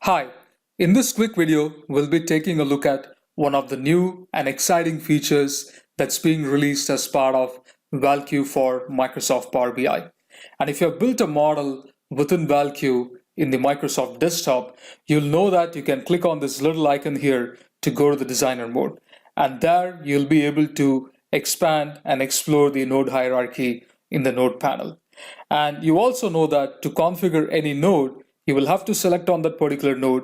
Hi, in this quick video, we'll be taking a look at one of the new and exciting features that's being released as part of ValQ for Microsoft Power BI. And if you have built a model within ValQ in the Microsoft desktop, you'll know that you can click on this little icon here to go to the designer mode. And there you'll be able to expand and explore the node hierarchy in the node panel. And you also know that to configure any node, you will have to select on that particular node,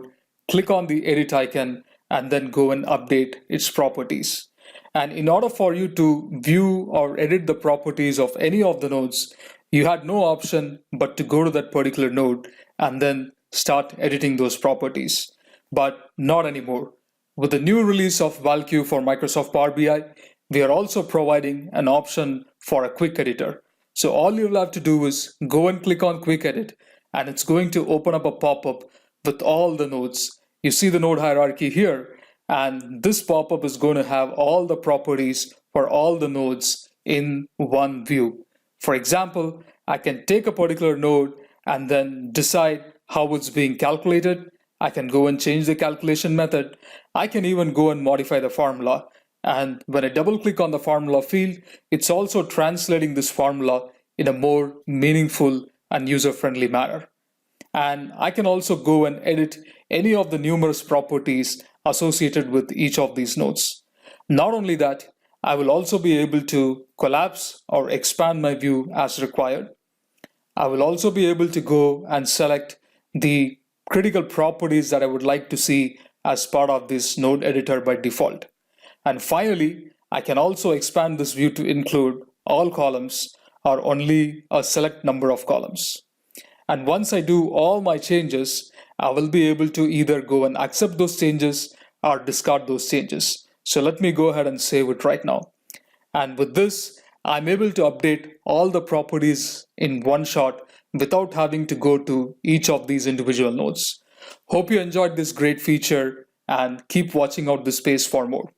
click on the edit icon, and then go and update its properties. And in order for you to view or edit the properties of any of the nodes, you had no option but to go to that particular node and then start editing those properties. But not anymore. With the new release of ValQ for Microsoft Power BI, we are also providing an option for a quick editor. So all you'll have to do is go and click on quick edit, and it's going to open up a pop-up with all the nodes. You see the node hierarchy here, and this pop-up is going to have all the properties for all the nodes in one view. For example, I can take a particular node and then decide how it's being calculated. I can go and change the calculation method. I can even go and modify the formula. And when I double click on the formula field, it's also translating this formula in a more meaningful and user-friendly manner. And I can also go and edit any of the numerous properties associated with each of these nodes. Not only that, I will also be able to collapse or expand my view as required. I will also be able to go and select the critical properties that I would like to see as part of this node editor by default. And finally, I can also expand this view to include all columns or only a select number of columns. And once I do all my changes, I will be able to either go and accept those changes or discard those changes. So let me go ahead and save it right now. And with this, I'm able to update all the properties in one shot without having to go to each of these individual nodes. Hope you enjoyed this great feature and keep watching out this space for more.